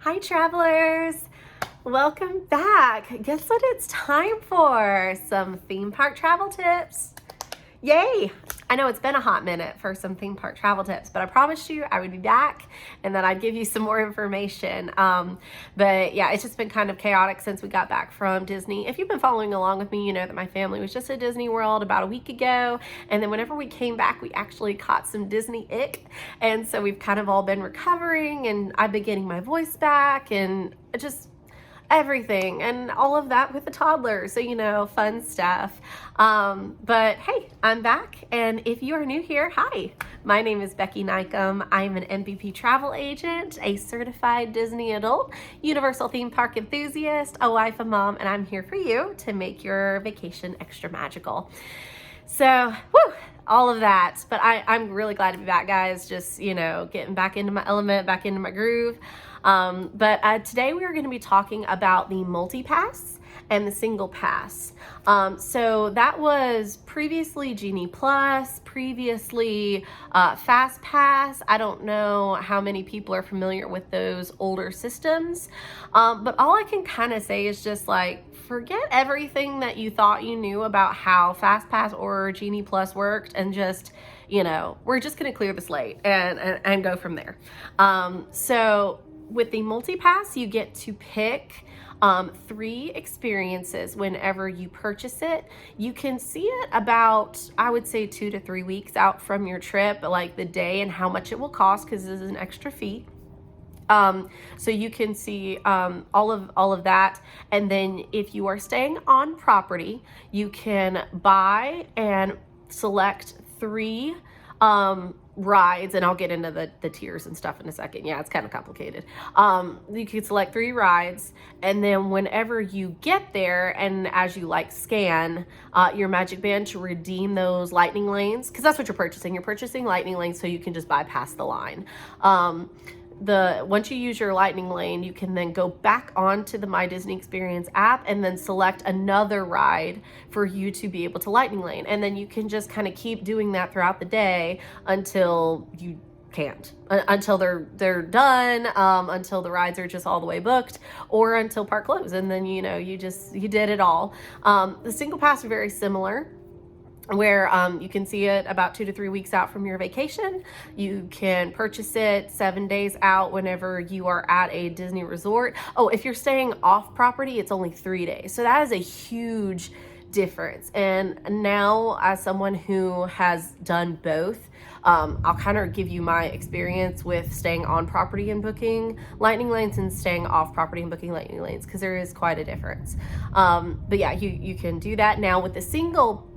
Hi travelers, welcome back. Guess what it's time for? Some theme park travel tips. Yay! I know it's been a hot minute for some theme park travel tips, but I promised you I would be back and that I'd give you some more information. But yeah, it's just been kind of chaotic since we got back from Disney. If you've been following along with me, you know that my family was just at Disney World about a week ago. And then whenever we came back, we actually caught some Disney ick. And so we've kind of all been recovering, and I've been getting my voice back and just everything and all of that with the toddler, so you know, fun stuff. But hey, I'm back, and if you are new here, hi, my name is b.nycum. I'm an MVP travel agent, a certified Disney adult, universal theme park enthusiast, a wife, a mom, and I'm here for you to make your vacation extra magical. So, whew, all of that. But I'm really glad to be back, guys. Just, you know, getting back into my element, back into my groove. But today we are going to be talking about the multi-pass and the single pass. So that was previously Genie Plus, previously FastPass. I don't know how many people are familiar with those older systems, but all I can kind of say is just like, forget everything that you thought you knew about how FastPass or Genie Plus worked, and just, you know, we're just going to clear the slate and go from there. So with the multi-pass, you get to pick 3 experiences whenever you purchase it. You can see it about, I would say, 2 to 3 weeks out from your trip, like the day and how much it will cost, because this is an extra fee. So you can see all of that. And then if you are staying on property, you can buy and select 3 rides, and I'll get into the tiers and stuff in a second. Yeah, it's kind of complicated. You can select 3 rides, and then whenever you get there, and as you like scan your magic band to redeem those lightning lanes, because that's what you're purchasing. You're purchasing lightning lanes so you can just bypass the line. Once you use your lightning lane, you can then go back onto the My Disney Experience app and then select another ride for you to be able to lightning lane. And then you can just kind of keep doing that throughout the day until you can't, until they're done, until the rides are just all the way booked, or until park close. And then, you know, you did it all. The single pass are very similar, where you can see it about 2 to 3 weeks out from your vacation. You can purchase it 7 days out whenever you are at a Disney resort. Oh, if you're staying off property, it's only 3 days. So that is a huge difference. And now, as someone who has done both, I'll kind of give you my experience with staying on property and booking lightning lanes and staying off property and booking lightning lanes, because there is quite a difference. But yeah, you can do that. Now with the single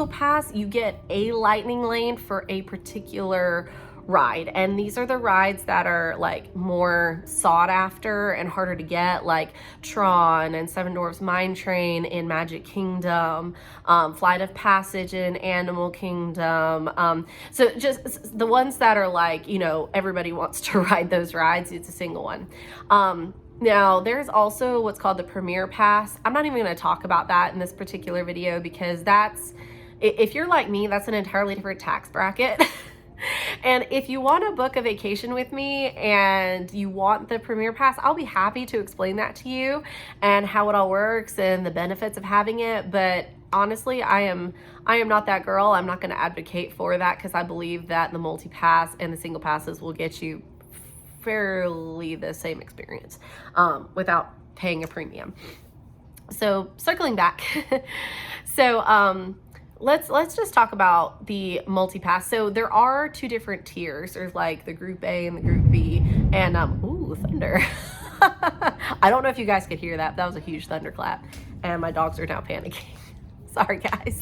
pass, you get a lightning lane for a particular ride, and these are the rides that are like more sought after and harder to get, like Tron and Seven Dwarfs Mine Train in Magic Kingdom, Flight of Passage in Animal Kingdom. So just the ones that are like, you know, everybody wants to ride those rides. It's a single one. Now, there's also what's called the Premier Pass. I'm not even going to talk about that in this particular video, because that's, if you're like me, that's an entirely different tax bracket. And if you want to book a vacation with me and you want the Premier Pass, I'll be happy to explain that to you and how it all works and the benefits of having it. But honestly, I am not that girl. I'm not going to advocate for that, because I believe that the multi-pass and the single passes will get you fairly the same experience without paying a premium. So circling back, so let's just talk about the multi-pass. So there are 2 different tiers. There's like the Group A and the Group B, and ooh, thunder. I don't know if you guys could hear that. That was a huge thunderclap, and my dogs are now panicking. Sorry, guys.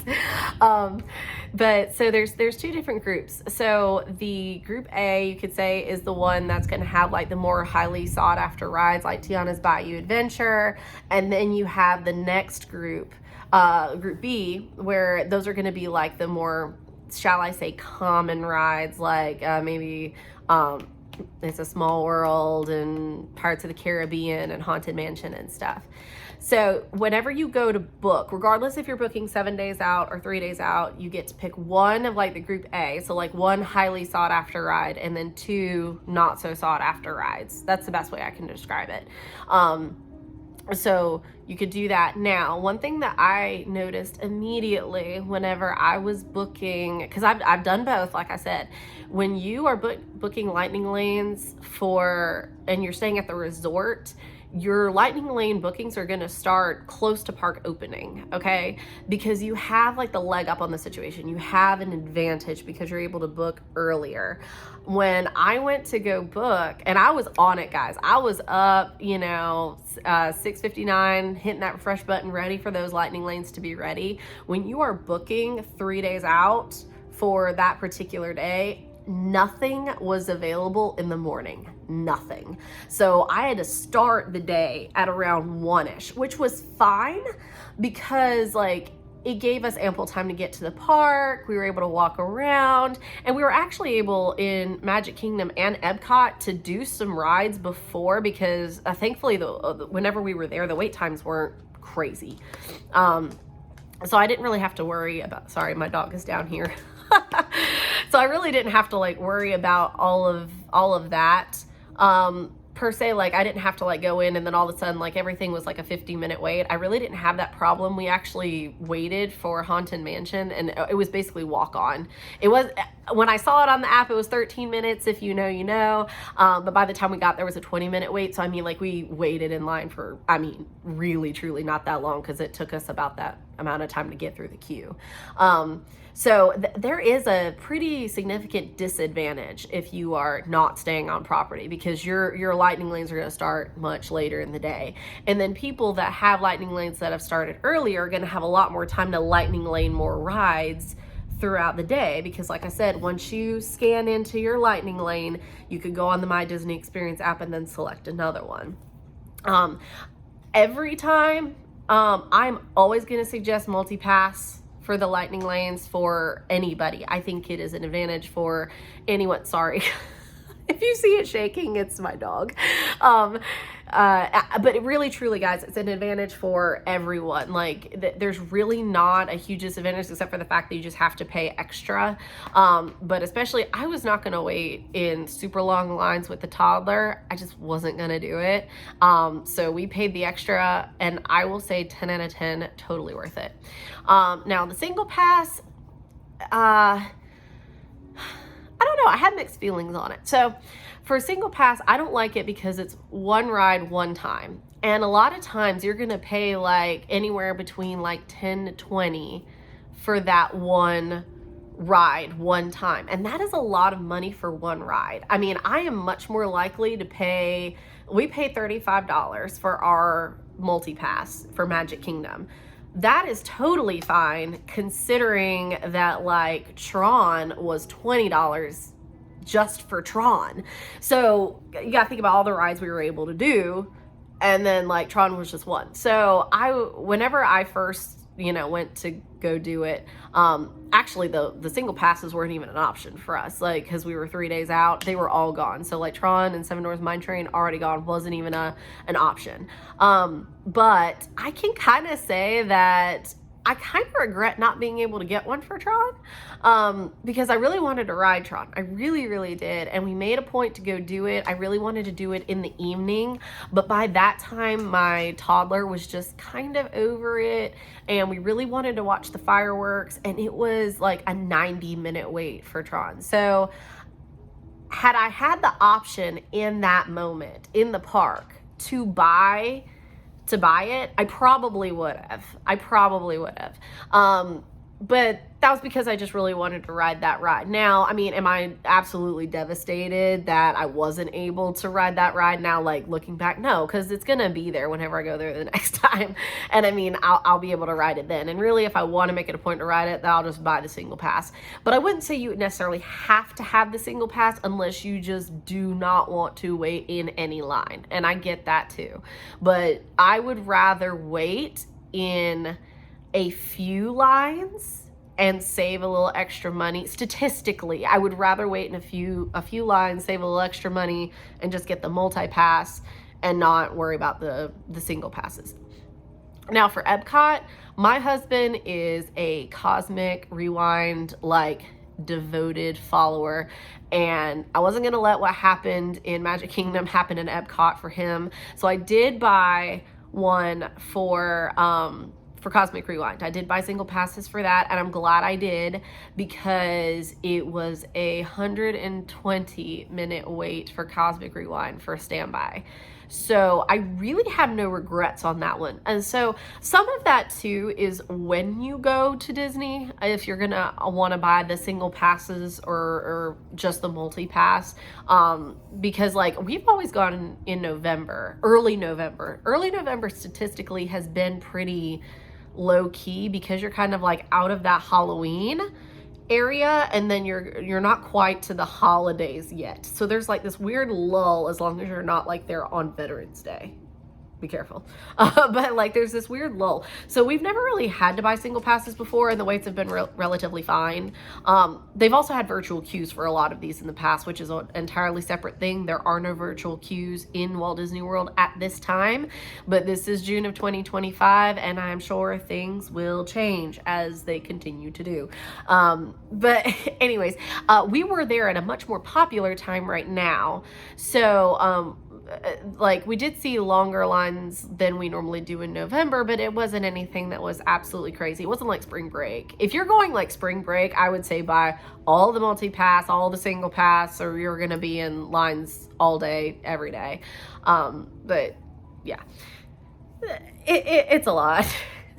But so there's 2 different groups. So the Group A, you could say, is the one that's going to have like the more highly sought after rides, like Tiana's Bayou Adventure. And then you have the next group, Group B, where those are going to be like the more, shall I say, common rides, like maybe It's a Small World and Pirates of the Caribbean and Haunted Mansion and stuff. So whenever you go to book, regardless if you're booking 7 days out or 3 days out, you get to pick one of like the group A. So like one highly sought after ride and then two not so sought after rides. That's the best way I can describe it. So you could do that. Now, one thing that I noticed immediately whenever I was booking, because I've done both, like I said, when you are booking lightning lanes and you're staying at the resort, your lightning lane bookings are going to start close to park opening, okay? Because you have like the leg up on the situation. You have an advantage because you're able to book earlier. When I went to go book, and I was on it, guys. I was up, 6:59, hitting that refresh button, ready for those lightning lanes to be ready. When you are booking 3 days out for that particular day, nothing was available in the morning. Nothing. So I had to start the day at around 1-ish, which was fine because it gave us ample time to get to the park. We were able to walk around, and we were actually able in Magic Kingdom and Epcot to do some rides before because thankfully whenever we were there, the wait times weren't crazy. So I didn't really have to worry about, sorry, my dog is down here. So I really didn't have to worry about all of that. Per se, I didn't have to go in and then all of a sudden everything was a 50-minute wait. I really didn't have that problem. We actually waited for Haunted Mansion and it was basically walk on. It was, when I saw it on the app, it was 13 minutes. If you know, you know. But by the time we got there was a 20-minute wait. So we waited in line for, really truly not that long because it took us about that amount of time to get through the queue. So there is a pretty significant disadvantage if you are not staying on property because your lightning lanes are going to start much later in the day. And then people that have lightning lanes that have started earlier are going to have a lot more time to lightning lane more rides throughout the day because like I said, once you scan into your lightning lane, you could go on the My Disney Experience app and then select another one. Every time, I'm always going to suggest multi-pass for the lightning lanes for anybody. I think it is an advantage for anyone. Sorry. If you see it shaking, it's my dog. But it really, truly, guys, it's an advantage for everyone. There's really not a huge disadvantage except for the fact that you just have to pay extra. But especially, I was not going to wait in super long lines with the toddler. I just wasn't going to do it. So we paid the extra, and I will say 10 out of 10, totally worth it. Now, the single pass, I don't know. I had mixed feelings on it. So for a single pass, I don't like it because it's one ride, one time. And a lot of times you're going to pay anywhere between 10 to 20 for that one ride, one time. And that is a lot of money for one ride. I am much more likely to pay, we paid $35 for our multi-pass for Magic Kingdom. That is totally fine considering that Tron was $20 just for Tron. So you gotta think about all the rides we were able to do, and then Tron was just one. So whenever I first went to go do it, actually the single passes weren't even an option for us, because we were 3 days out, they were all gone. So Tron and Seven Dwarfs Mine Train already gone, wasn't even an option. But I can kind of say that I kind of regret not being able to get one for Tron, because I really wanted to ride Tron. I really, really did. And we made a point to go do it. I really wanted to do it in the evening, but by that time, my toddler was just kind of over it. And we really wanted to watch the fireworks, and it was a 90-minute wait for Tron. So had I had the option in that moment in the park to buy it, I probably would have. But that was because I just really wanted to ride that ride. Now, am I absolutely devastated that I wasn't able to ride that ride now, looking back? No, because it's going to be there whenever I go there the next time. And I'll be able to ride it then. And really, if I want to make it a point to ride it, then I'll just buy the single pass. But I wouldn't say you necessarily have to have the single pass unless you just do not want to wait in any line. And I get that too. But I would rather wait in a few lines and save a little extra money. Statistically, I would rather wait in a few lines, save a little extra money, and just get the multi-pass and not worry about the single passes. Now for Epcot, my husband is a Cosmic Rewind devoted follower, and I wasn't gonna let what happened in Magic Kingdom happen in Epcot for him. So I did buy one for Cosmic Rewind. I did buy single passes for that, and I'm glad I did, because it was 120-minute wait for Cosmic Rewind for standby. So I really have no regrets on that one. And so some of that too is when you go to Disney, if you're gonna want to buy the single passes or just the multi-pass, because we've always gone in November, early November. Early November statistically has been pretty low key, because you're kind of out of that Halloween area, and then you're not quite to the holidays yet. So there's this weird lull, as long as you're not there on Veterans Day. Be careful. But there's this weird lull. So we've never really had to buy single passes before, and the waits have been relatively fine. They've also had virtual queues for a lot of these in the past, which is an entirely separate thing. There are no virtual queues in Walt Disney World at this time, but this is June of 2025, and I'm sure things will change as they continue to do. But anyways, we were there at a much more popular time right now. So, we did see longer lines than we normally do in November, but it wasn't anything that was absolutely crazy. It wasn't like spring break. If you're going spring break, I would say buy all the multi-pass, all the single pass, or you're going to be in lines all day, every day. But yeah, it's a lot.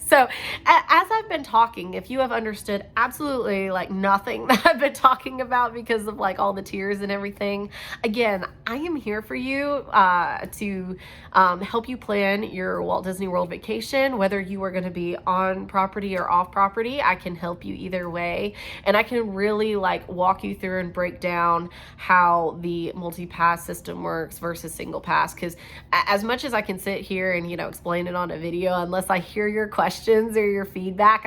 So as I've been talking, if you have understood absolutely nothing that I've been talking about because of all the tears and everything, again, I am here for you to help you plan your Walt Disney World vacation, whether you are going to be on property or off property. I can help you either way, and I can really walk you through and break down how the multi-pass system works versus single pass, because as much as I can sit here and explain it on a video, unless I hear your questions or your feedback,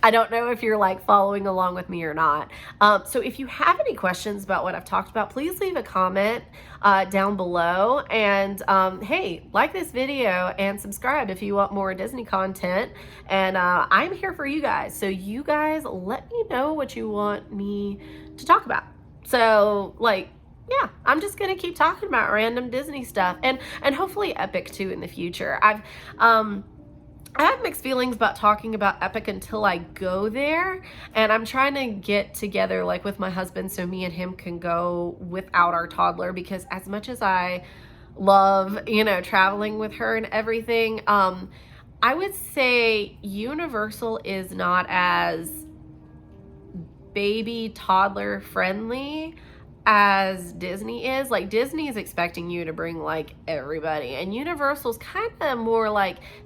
I don't know if you're following along with me or not. So if you have any questions about what I've talked about, please leave a comment down below, and hey, like this video and subscribe if you want more Disney content, and I'm here for you guys. So you guys let me know what you want me to talk about. So yeah, I'm just gonna keep talking about random Disney stuff, and hopefully Epic too in the future. I have mixed feelings about talking about Epic until I go there, and I'm trying to get together with my husband so me and him can go without our toddler, because as much as I love traveling with her and everything, I would say Universal is not as baby toddler friendly as Disney is. Disney is expecting you to bring everybody, and Universal's kind of more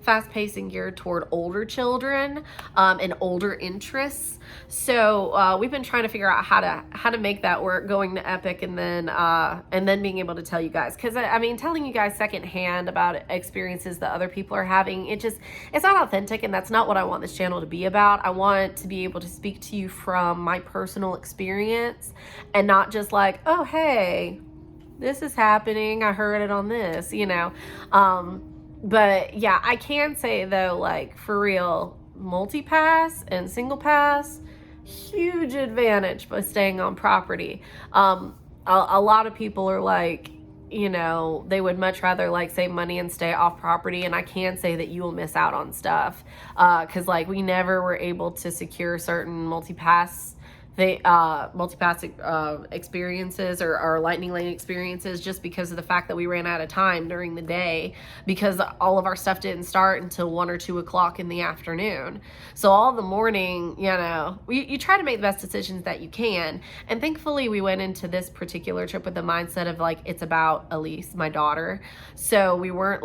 fast-paced and geared toward older children and older interests. So we've been trying to figure out how to make that work, going to Epic, and then being able to tell you guys, because I mean, telling you guys secondhand about experiences that other people are having, it's not authentic, and that's not what I want this channel to be about. I want to be able to speak to you from my personal experience, and not just oh, hey, this is happening, I heard it on this, but yeah, I can say though, for real, multi-pass and single pass, huge advantage by staying on property. A lot of people are they would much rather save money and stay off property, and I can say that you will miss out on stuff, because we never were able to secure certain multi-pass experiences or lightning lane experiences, just because of the fact that we ran out of time during the day, because all of our stuff didn't start until 1 or 2 o'clock in the afternoon. So all the morning, you try to make the best decisions that you can, and thankfully we went into this particular trip with the mindset of it's about Elise, my daughter. So we weren't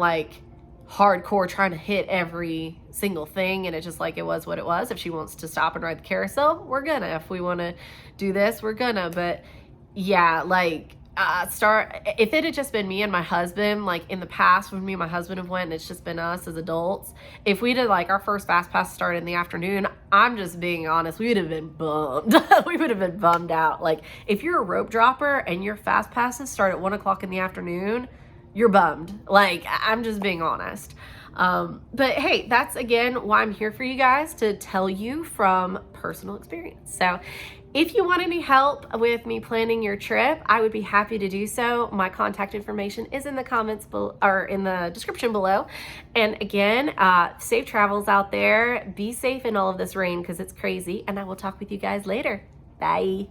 hardcore trying to hit every single thing, and it's just it was what it was. If she wants to stop and ride the carousel, we're gonna. If we want to do this, we're gonna. But yeah, if it had just been me and my husband, like in the past when me and my husband have went and it's just been us as adults, if we did like our first FastPass start in the afternoon, I'm just being honest, we would have been bummed. We would have been bummed out. Like if you're a rope dropper and your FastPasses start at 1 o'clock in the afternoon, you're bummed. Like I'm just being honest. But hey, that's again why I'm here for you guys, to tell you from personal experience. So if you want any help with me planning your trip, I would be happy to do so. My contact information is in the comments or in the description below. And again, safe travels out there. Be safe in all of this rain because it's crazy. And I will talk with you guys later. Bye.